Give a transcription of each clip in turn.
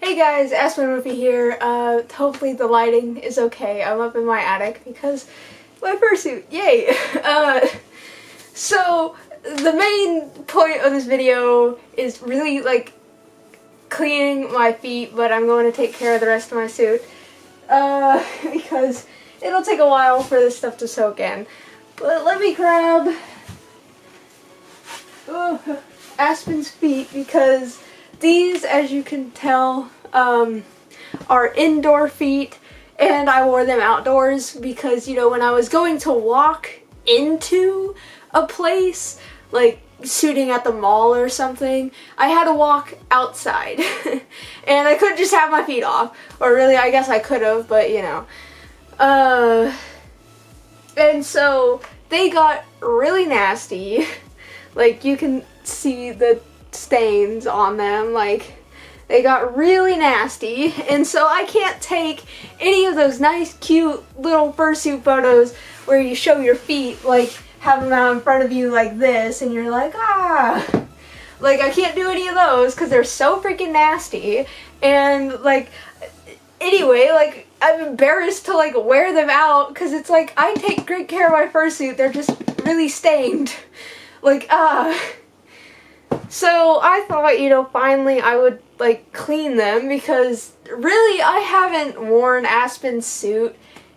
Hey guys, Aspen here. Hopefully the lighting is okay. I'm up in my attic because my fursuit, yay! So the main point of this video is really like cleaning my feet, but I'm going to take care of the rest of my suit because it'll take a while for this stuff to soak in. But let me grab Aspen's feet because these, as you can tell, are indoor feet, and I wore them outdoors because, you know, when I was going to walk into a place, like shooting at the mall or something, I had to walk outside, and I couldn't just have my feet off, or really, I guess I could have, but, you know. And so they got really nasty. Like, you can see the stains on them, like they got really nasty, and so I can't take any of those nice cute little fursuit photos where you show your feet, like have them out in front of you like this and you're like, like I can't do any of those because they're so freaking nasty. And like, anyway, like I'm embarrassed to like wear them out because it's like I take great care of my fursuit, they're just really stained, like so I thought, you know, finally I would like clean them because really I haven't worn Aspen's suit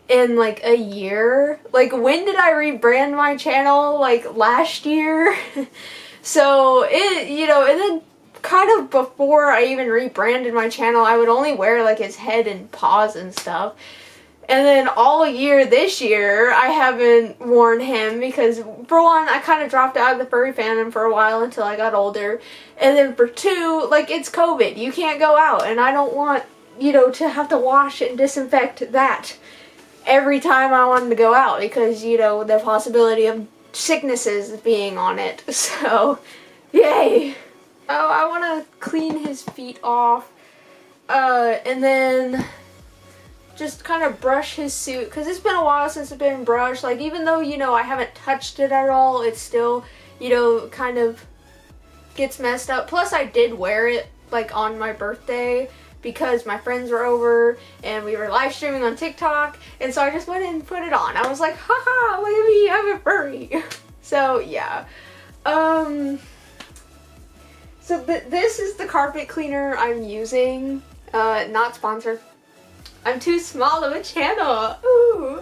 in like a year. Like, when did I rebrand my channel? Like last year? So it, you know, and then kind of before I even rebranded my channel, I would only wear like his head and paws and stuff. And then all year this year, I haven't worn him because, for one, I kind of dropped out of the furry fandom for a while until I got older. And then for two, like, it's COVID. You can't go out. And I don't want, you know, to have to wash and disinfect that every time I wanted to go out because, you know, the possibility of sicknesses being on it. So, yay! Oh, I want to clean his feet off. And then just kind of brush his suit because it's been a while since it's been brushed. Like, even though, you know, I haven't touched it at all, it still, you know, kind of gets messed up. Plus I did wear it like on my birthday because my friends were over and we were live streaming on TikTok, and so I just went and put it on. I was like, haha, look at me, I'm a furry. So yeah. So this is the carpet cleaner I'm using. Not sponsored. I'm too small of a channel, ooh.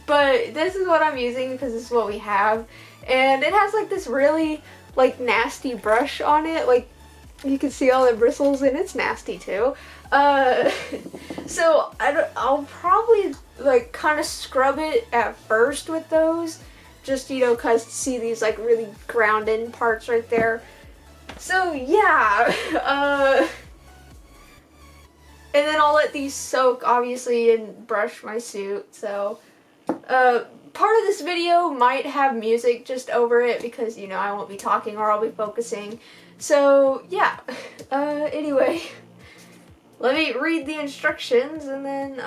But this is what I'm using because this is what we have. And it has like this really like nasty brush on it. Like, you can see all the bristles and it's nasty too. So I'll probably like kind of scrub it at first with those. Just, you know, cause see these like really ground in parts right there. So yeah, and then I'll let these soak, obviously, and brush my suit. So, part of this video might have music just over it because, you know, I won't be talking or I'll be focusing. So, yeah. Anyway, let me read the instructions and then,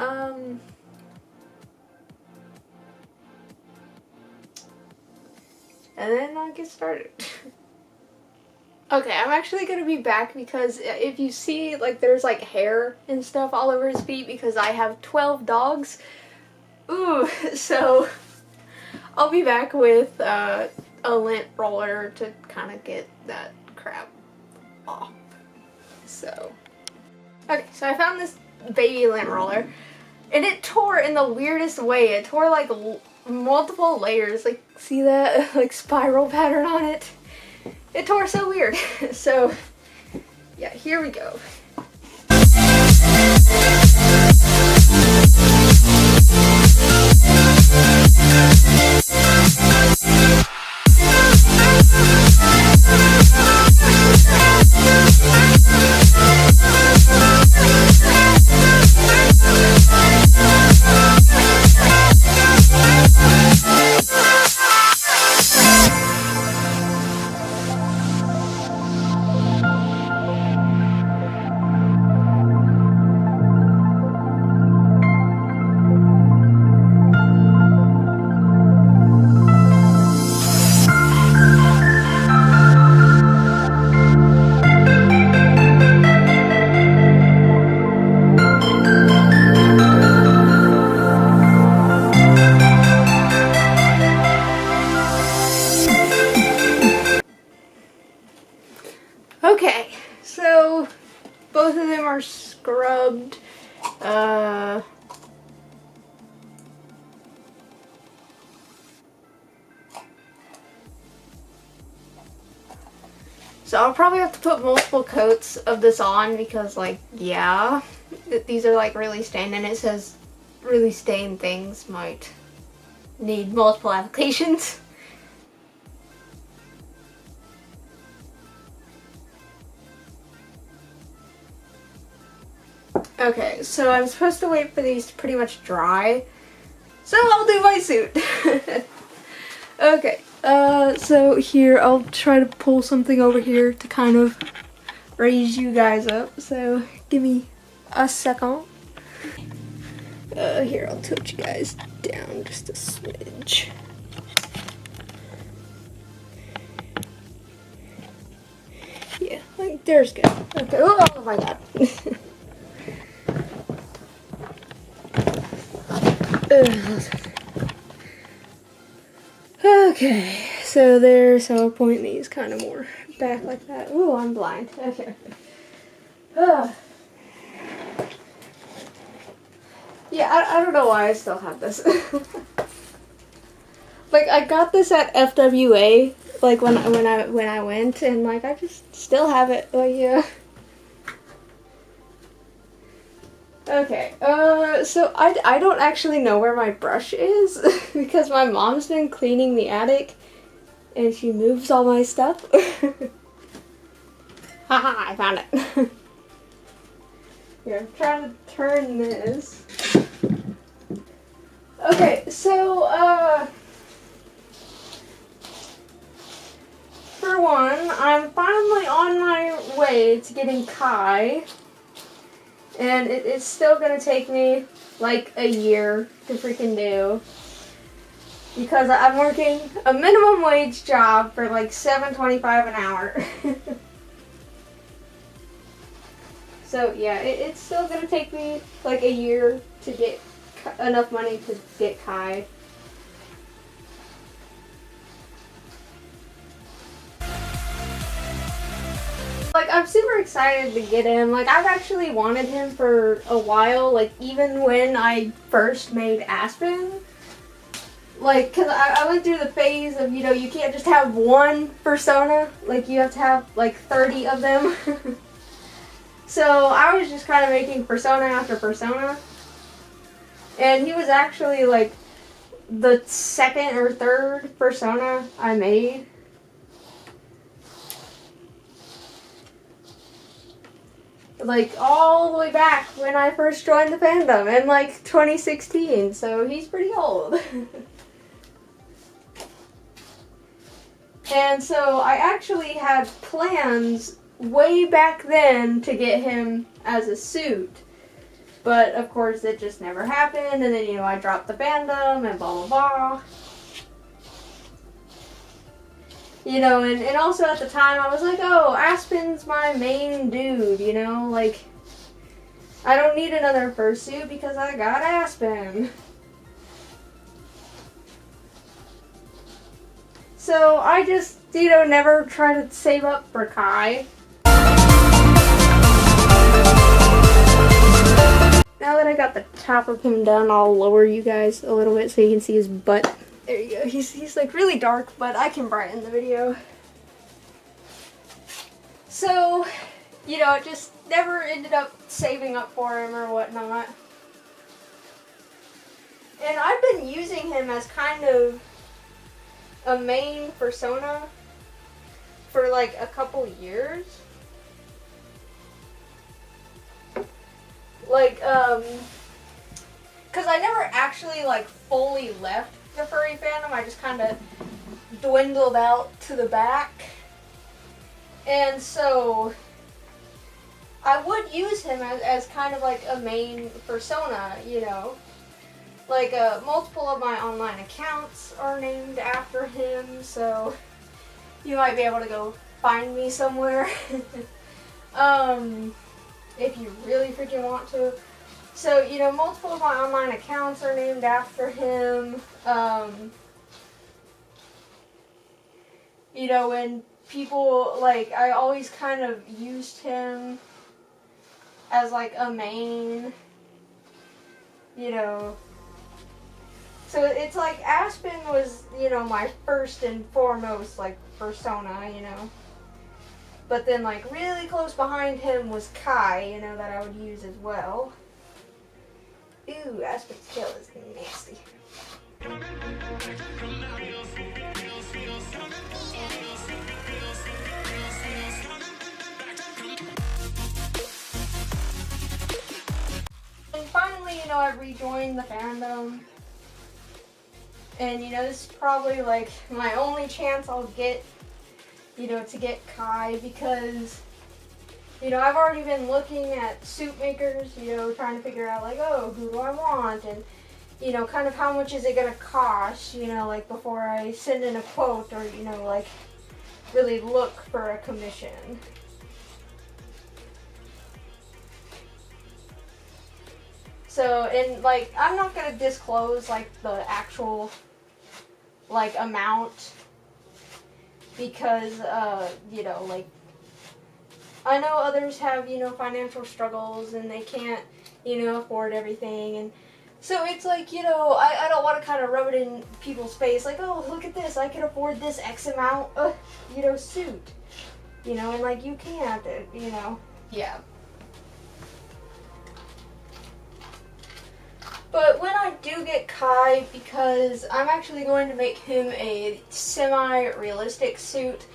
I'll get started. Okay, I'm actually gonna be back because if you see, like, there's like hair and stuff all over his feet because I have 12 dogs. Ooh, so I'll be back with a lint roller to kind of get that crap off. So, okay, so I found this baby lint roller and it tore in the weirdest way. It tore like multiple layers. Like, see that like spiral pattern on it? It tore so weird. So, yeah, here we go. both of them are scrubbed. So I'll probably have to put multiple coats of this on because, like, yeah, these are like really stained, and it says really stained things might need multiple applications. Okay, so I'm supposed to wait for these to pretty much dry, so I'll do my suit. Okay, so here I'll try to pull something over here to kind of raise you guys up, so give me a second. Here, I'll tilt you guys down just a smidge. Yeah, like, there's good. Okay, oh my god. Okay, so there's how I'll point these kind of more back like that. Ooh, I'm blind. Okay. Yeah, I don't know why I still have this. Like, I got this at FWA, like when I went, and like I just still have it. Like, yeah. Okay, so I don't actually know where my brush is because my mom's been cleaning the attic and she moves all my stuff. Haha, I found it. Here, I'm trying to turn this. Okay, so, for one, I'm finally on my way to getting Kye. And it's still gonna take me like a year to freaking do. Because I'm working a minimum wage job for like $7.25 an hour. So yeah, it's still gonna take me like a year to get enough money to get Kye. Like, I'm super excited to get him. Like, I've actually wanted him for a while, like, even when I first made Aspen. Like, because I went through the phase of, you know, you can't just have one persona. Like, you have to have, like, 30 of them. So, I was just kind of making persona after persona. And he was actually, like, the second or third persona I made. Like, all the way back when I first joined the fandom in, like, 2016, so he's pretty old. And so I actually had plans way back then to get him as a suit. But, of course, it just never happened, and then, you know, I dropped the fandom, and blah, blah, blah. You know, and also at the time I was like, oh, Aspen's my main dude, you know, like, I don't need another fursuit because I got Aspen. So I just, you know, never try to save up for Kye. Now that I got the top of him done, I'll lower you guys a little bit so you can see his butt. There you go. He's like really dark, but I can brighten the video. So, you know, it just never ended up saving up for him or whatnot. And I've been using him as kind of a main persona for like a couple years. Like, cause I never actually like fully left the furry fandom. I just kind of dwindled out to the back. And so I would use him as kind of like a main persona, you know. Like, multiple of my online accounts are named after him, so you might be able to go find me somewhere. If you really freaking want to. So, you know, multiple of my online accounts are named after him. You know, when people, like, I always kind of used him as like a main, you know. So it's like Aspen was, you know, my first and foremost like persona, you know. But then like really close behind him was Kye, you know, that I would use as well. Ooh, Aspen's tail is nasty. And finally, you know, I rejoined the fandom. And, you know, this is probably like my only chance I'll get, you know, to get Kye, because, you know, I've already been looking at suit makers, you know, trying to figure out like, oh, who do I want, and, you know, kind of how much is it gonna cost, you know, like before I send in a quote, or, you know, like really look for a commission. So, and like, I'm not gonna disclose like the actual like amount, because you know, like, I know others have, you know, financial struggles and they can't, you know, afford everything, and so it's like, you know, I don't want to kind of rub it in people's face like, oh, look at this, I can afford this X amount you know, suit, you know, and like you can't, you know. Yeah. But when I do get Kye, because I'm actually going to make him a semi-realistic suit,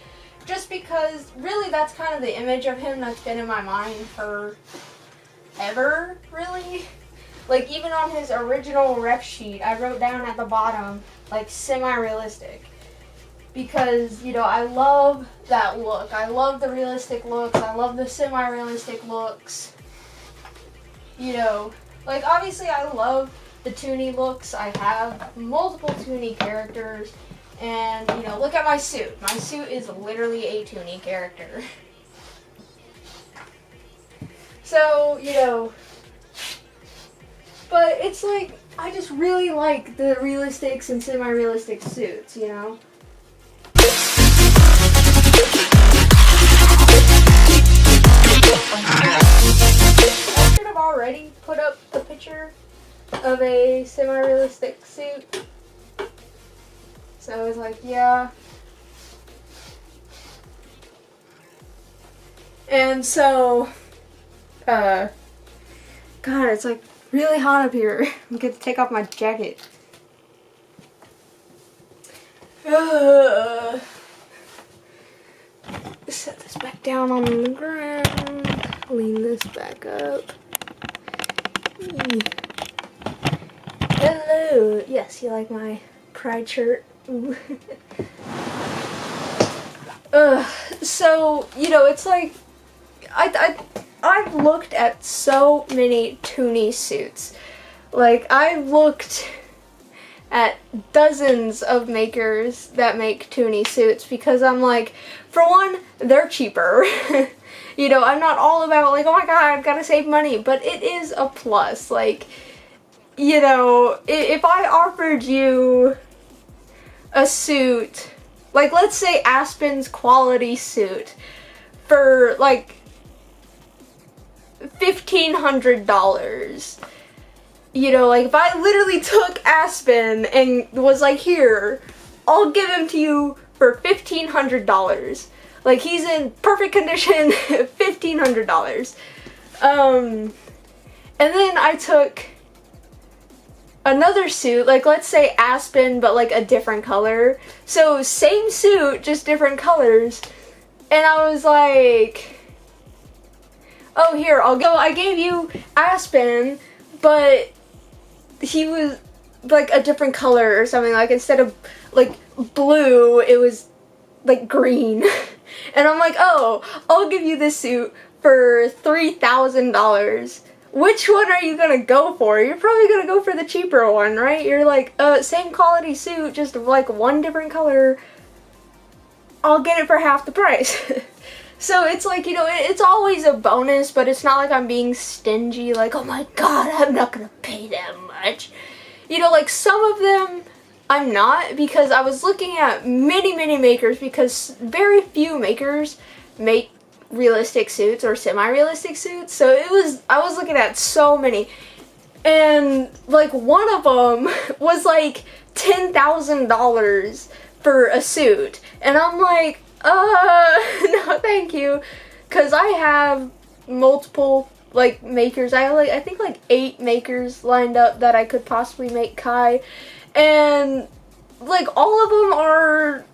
just because really that's kind of the image of him that's been in my mind for ever, really. Like, even on his original ref sheet, I wrote down at the bottom, like, semi-realistic. Because, you know, I love that look. I love the realistic looks. I love the semi-realistic looks. You know, like, obviously I love the Toonie looks. I have multiple Toonie characters. And, you know, look at my suit. My suit is literally a Toonie character. So, you know, but it's like, I just really like the realistics and semi-realistic suits, you know? I should have already put up the picture of a semi-realistic suit. So I was like, yeah. And so, God, it's like really hot up here. I'm going to take off my jacket. Set this back down on the ground. Lean this back up. Hello. Yes, you like my pride shirt? Ooh. So, you know, it's like, I've looked at so many Toonie suits. Like, I looked at dozens of makers that make Toonie suits, because I'm like, for one, they're cheaper. You know, I'm not all about like, oh my god, I've got to save money, but it is a plus. Like, you know, if I offered you a suit, like let's say Aspen's quality suit, for like $1,500, you know, like if I literally took Aspen and was like, here, I'll give him to you for $1,500. Like, he's in perfect condition, $1,500. And then I took another suit, like let's say Aspen, but like a different color. So same suit, just different colors. And I was like, oh, here, I gave you Aspen, but he was like a different color or something. Like, instead of like blue, it was like green. And I'm like, oh, I'll give you this suit for $3,000. Which one are you gonna go for? You're probably gonna go for the cheaper one, right? You're like, same quality suit, just like one different color. I'll get it for half the price. So it's like, you know, it's always a bonus, but it's not like I'm being stingy, like, oh my god, I'm not gonna pay that much. You know, like, some of them I'm not, because I was looking at many makers, because very few makers make realistic suits or semi-realistic suits. So I was looking at so many, and like one of them was like $10,000 for a suit, and I'm like, no thank you, because I have multiple like makers. I think like 8 makers lined up that I could possibly make Kye, and like all of them are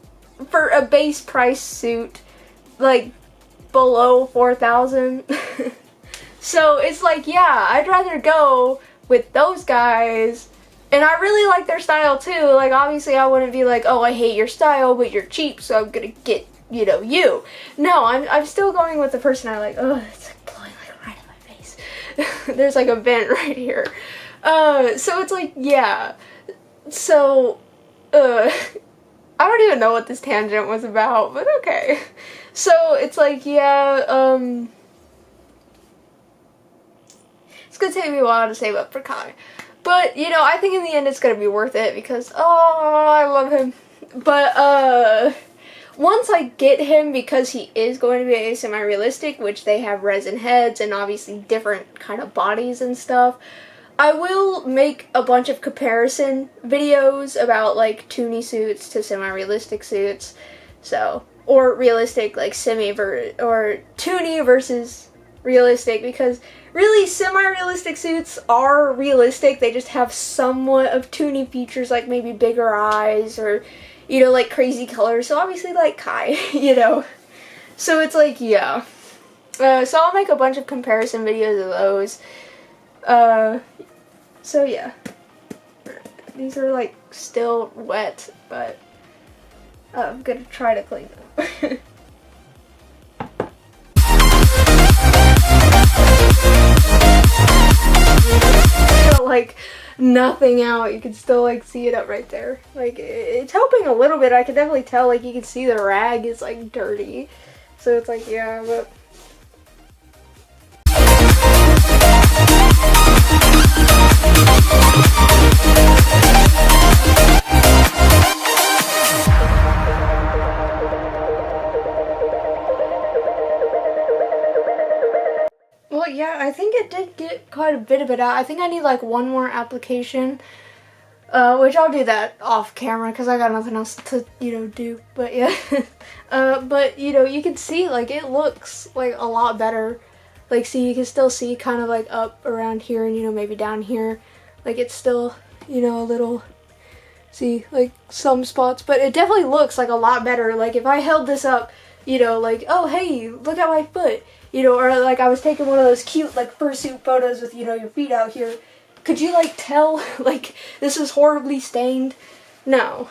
for a base price suit like below 4,000. So it's like, yeah, I'd rather go with those guys. And I really like their style too. Like, obviously I wouldn't be like, oh, I hate your style, but you're cheap, so I'm gonna get, you know, you. No, I'm still going with the person I like. Oh, it's like blowing like right in my face. There's like a vent right here. So it's like, yeah. So, I don't even know what this tangent was about, but okay. So it's like, yeah, it's gonna take me a while to save up for Kye. But, you know, I think in the end it's gonna be worth it because, oh, I love him. But, once I get him, because he is going to be a semi-realistic, which they have resin heads and obviously different kind of bodies and stuff, I will make a bunch of comparison videos about, like, toonie suits to semi-realistic suits. So, or realistic, like, or toonie versus realistic, because really, semi-realistic suits are realistic. They just have somewhat of toonie features, like maybe bigger eyes or, you know, like crazy colors. So obviously, like Kye, you know. So it's like, yeah. So I'll make a bunch of comparison videos of those. So yeah. These are like still wet, but I'm gonna try to clean them. Like nothing out. You can still like see it up right there. Like it's helping a little bit. I can definitely tell, like you can see the rag is like dirty. So it's like, yeah, but well, yeah, I think it did get quite a bit of it out. I think I need like one more application, which I'll do that off camera because I got nothing else to, you know, do. But yeah, but you know, you can see like it looks like a lot better. Like, see, you can still see kind of like up around here and, you know, maybe down here. Like it's still, you know, a little, see, like some spots, but it definitely looks like a lot better. Like if I held this up, you know, like, oh, hey, look at my foot. You know, or like I was taking one of those cute like fursuit photos with, you know, your feet out here. Could you like tell like this is horribly stained? No.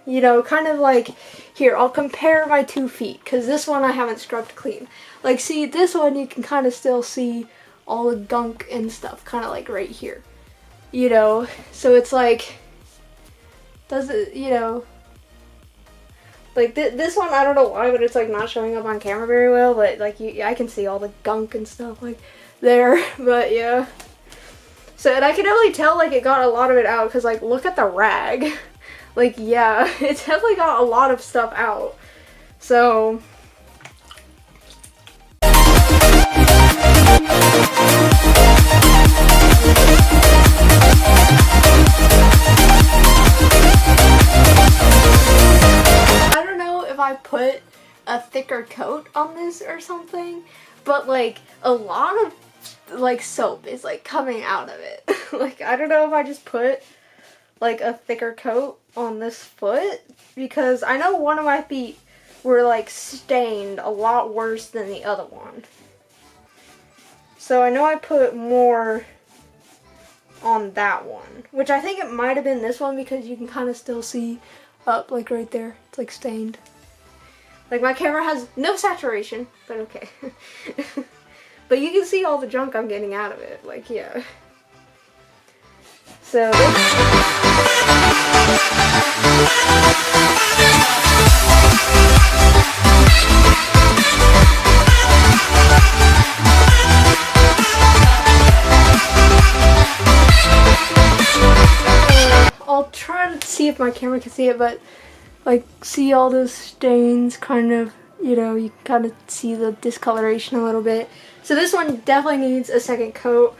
You know, kind of like, here, I'll compare my 2 feet, because this one I haven't scrubbed clean. Like, see, this one you can kind of still see all the gunk and stuff, kind of like right here. You know, so it's like, does it, you know, like this one, I don't know why, but it's like not showing up on camera very well, but like I can see all the gunk and stuff like there, but yeah. So, and I can definitely tell like it got a lot of it out, because like look at the rag. Like, yeah, it definitely got a lot of stuff out. So I put a thicker coat on this or something, but like a lot of like soap is like coming out of it. Like, I don't know if I just put like a thicker coat on this foot, because I know one of my feet were like stained a lot worse than the other one. So I know I put more on that one, which I think it might have been this one, because you can kind of still see up like right there. It's like stained. Like, my camera has no saturation, but okay. But you can see all the junk I'm getting out of it. Like, yeah. So I'll try to see if my camera can see it, but like, see all those stains kind of you know, you kind of see the discoloration a little bit. So this one definitely needs a second coat.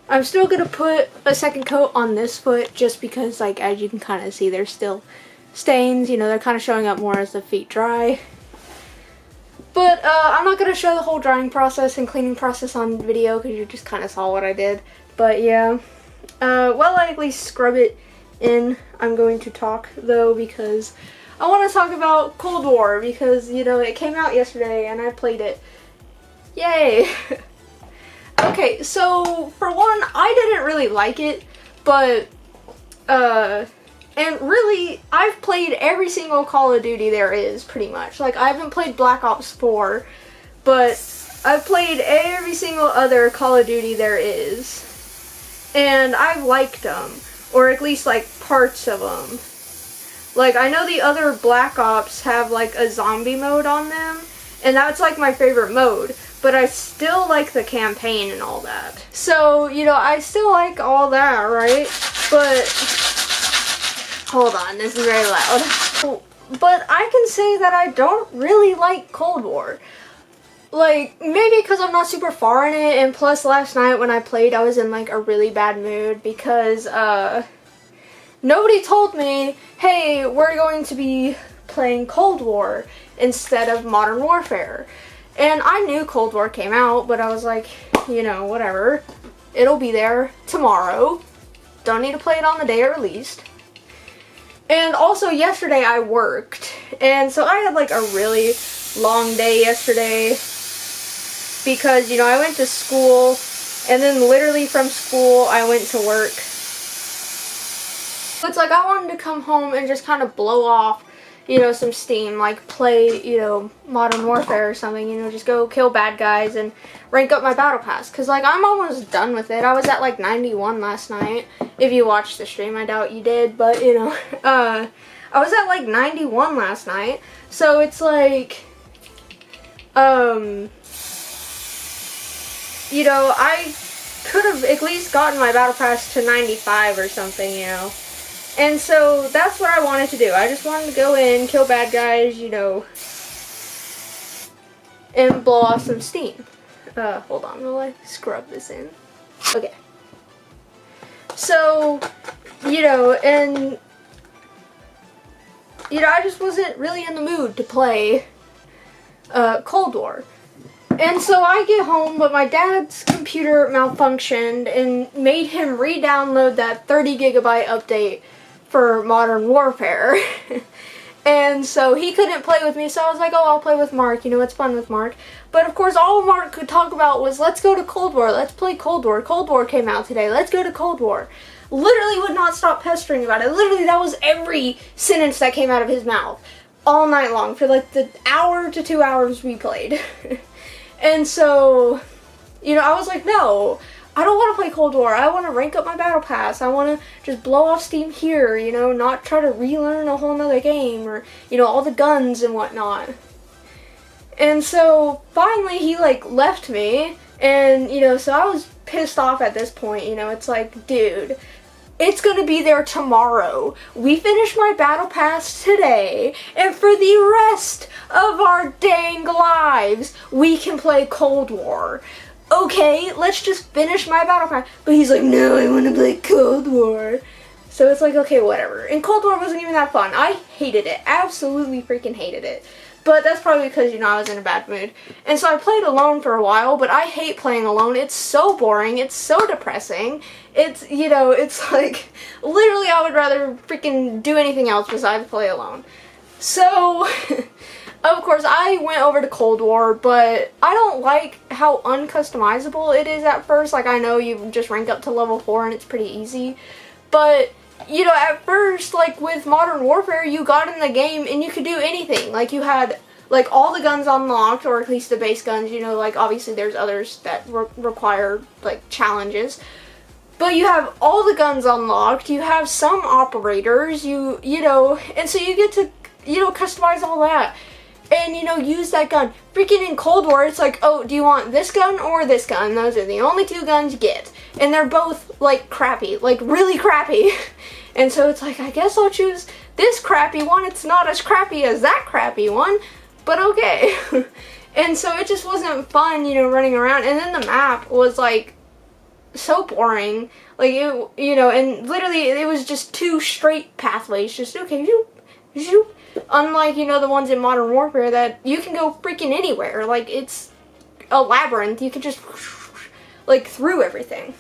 I'm still going to put a second coat on this foot just because, like, as you can kind of see, there's still stains. You know, they're kind of showing up more as the feet dry. But I'm not going to show the whole drying process and cleaning process on video because you just kind of saw what I did. But yeah, while I at least scrub it in, I'm going to talk though because I want to talk about Cold War because, you know, it came out yesterday and I played it. Yay! Okay, so for one, I didn't really like it, but and really, I've played every single Call of Duty there is, pretty much. Like, I haven't played Black Ops 4, but I've played every single other Call of Duty there is. And I've liked them, or at least, like, parts of them. Like, I know the other Black Ops have, like, a zombie mode on them, and that's, like, my favorite mode. But I still like the campaign and all that. So, you know, I still like all that, right? But hold on, this is very loud. But I can say that I don't really like Cold War. Like, maybe because I'm not super far in it, and plus last night when I played, I was in, like, a really bad mood because, nobody told me, hey, we're going to be playing Cold War instead of Modern Warfare. And I knew Cold War came out, but I was like, you know, whatever. It'll be there tomorrow. Don't need to play it on the day it released. And also yesterday I worked, and so I had like a really long day yesterday because, you know, I went to school and then literally from school I went to work. It's like I wanted to come home and just kind of blow off, you know, some steam, like play, you know, Modern Warfare or something, you know, just go kill bad guys and rank up my battle pass, because, like, I'm almost done with it. I was at, like, 91 last night. If you watched the stream, I doubt you did, but, you know, I was at, like, 91 last night, so it's, like, you know, I could have at least gotten my battle pass to 95 or something, you know. And so that's what I wanted to do. I just wanted to go in, kill bad guys, you know, and blow off some steam. Hold on, will I scrub this in? Okay. So, you know, and, you know, I just wasn't really in the mood to play, Cold War. And so I get home, but my dad's computer malfunctioned and made him re-download that 30 gigabyte update for Modern Warfare. And so he couldn't play with me, so I was like, oh, I'll play with Mark, you know, it's fun with Mark. But of course, all Mark could talk about was, let's go to Cold War, let's play Cold War. Cold War came out today, let's go to Cold War. Literally would not stop pestering about it. Literally, that was every sentence that came out of his mouth. All night long, for like the hour to 2 hours we played. And so, you know, I was like, no, I don't want to play Cold War. I want to rank up my battle pass. I want to just blow off steam here, you know, not try to relearn a whole nother game or, you know, all the guns and whatnot. And so finally he like left me, and, you know, so I was pissed off at this point, you know. It's like, dude, it's gonna be there tomorrow. We finished my battle pass today, and for the rest of our dang lives, we can play Cold War. Okay, let's just finish my battle pass. But he's like, no, I want to play Cold War. So it's like, okay, whatever. And Cold War wasn't even that fun. I hated it. Absolutely freaking hated it. But that's probably because, you know, I was in a bad mood. And so I played alone for a while, but I hate playing alone. It's so boring. It's so depressing. It's, you know, it's like, literally I would rather freaking do anything else besides play alone. So, of course, I went over to Cold War, but I don't like how uncustomizable it is at first. Like, I know you just rank up to level 4 and it's pretty easy. But, you know, at first, like, with Modern Warfare, you got in the game and you could do anything. Like, you had, like, all the guns unlocked, or at least the base guns, you know, like, obviously there's others that require, like, challenges. But you have all the guns unlocked, you have some operators, you know, and so you get to, you know, customize all that. And, you know, use that gun. Freaking in Cold War, it's like, oh, do you want this gun or this gun? Those are the only two guns you get. And they're both, like, crappy. Like, really crappy. And so it's like, I guess I'll choose this crappy one. It's not as crappy as that crappy one. but okay. And so it just wasn't fun, you know, running around. And then the map was like so boring. Like it, you know, and literally it was just 2 straight pathways. Just okay, zoop. Unlike, you know, the ones in Modern Warfare that you can go freaking anywhere. Like it's a labyrinth. You can just like through everything.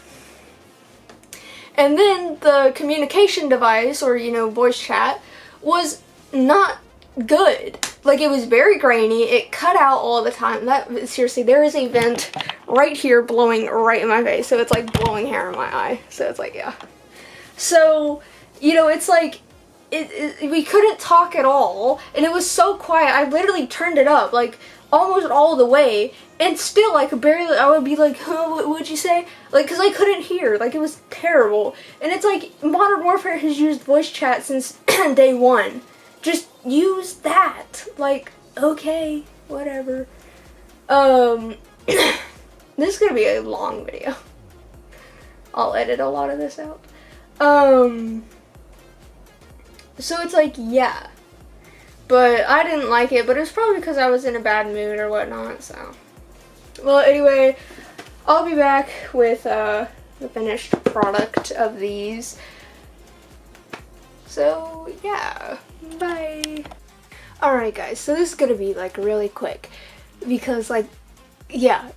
And then the communication device, or, you know, voice chat, was not good. Like, it was very grainy. It cut out all the time. That, seriously, there is a vent right here blowing right in my face. So it's like blowing hair in my eye. So it's like, yeah. So, you know, it's like, we couldn't talk at all. And it was so quiet. I literally turned it up, like, almost all the way. And still, like, barely, I would be like, huh, what would you say? Like, because I couldn't hear. Like, it was terrible. And it's like, Modern Warfare has used voice chat since day 1. Just use that. Like, okay, whatever. This is gonna be a long video. I'll edit a lot of this out. So it's like, yeah. But I didn't like it, but it was probably because I was in a bad mood or whatnot, so. Well, anyway, I'll be back with the finished product of these. So, yeah. Bye. Alright, guys, so this is gonna be, like, really quick. Because, like, yeah.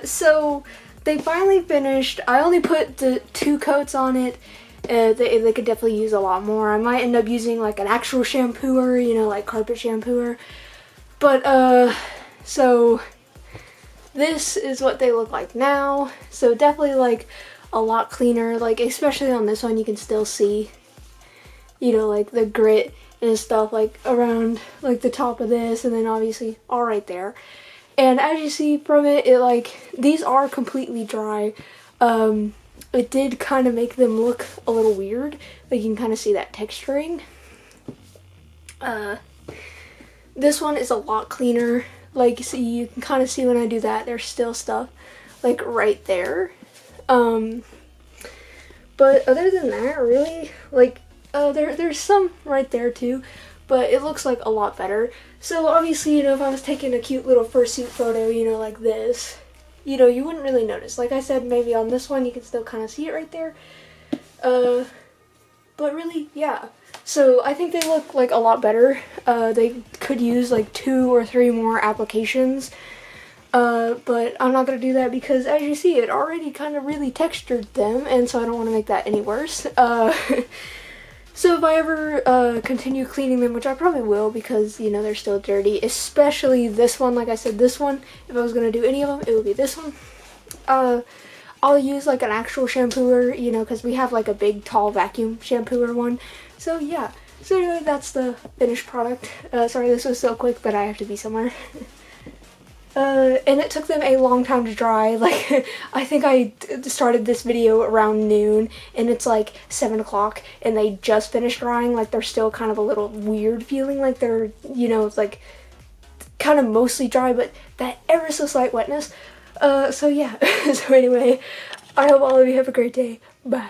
So, they finally finished. I only put the 2 coats on it. They could definitely use a lot more. I might end up using, like, an actual shampooer, you know, like carpet shampooer. But, so this is what they look like now. So definitely, like, a lot cleaner. Like, especially on this one, you can still see, you know, like, the grit and stuff, like, around, like, the top of this, and then obviously all right there. And as you see from it, like, these are completely dry. It did kind of make them look a little weird. Like, you can kind of see that texturing. This one is a lot cleaner. Like, see, you can kind of see when I do that, there's still stuff, like, right there. But other than that, really, like, there's some right there too, but it looks like a lot better. So obviously, you know, if I was taking a cute little fursuit photo, you know, like this, you know, you wouldn't really notice. Like I said, maybe on this one you can still kind of see it right there. But really, yeah. So I think they look like a lot better. They could use like 2 or 3 more applications. But I'm not going to do that because, as you see, it already kind of really textured them, and so I don't want to make that any worse. So if I ever continue cleaning them, which I probably will because, you know, they're still dirty, especially this one, like I said, this one, if I was going to do any of them, it would be this one. I'll use like an actual shampooer, you know, because we have like a big, tall vacuum shampooer one. So yeah, so anyway, that's the finished product. Sorry this was so quick, but I have to be somewhere. And it took them a long time to dry. Like, I think I started this video around noon, and it's like 7 o'clock, and they just finished drying. Like, they're still kind of a little weird feeling, like they're, you know, it's like kind of mostly dry, but that ever so slight wetness. So yeah, so anyway, I hope all of you have a great day. Bye.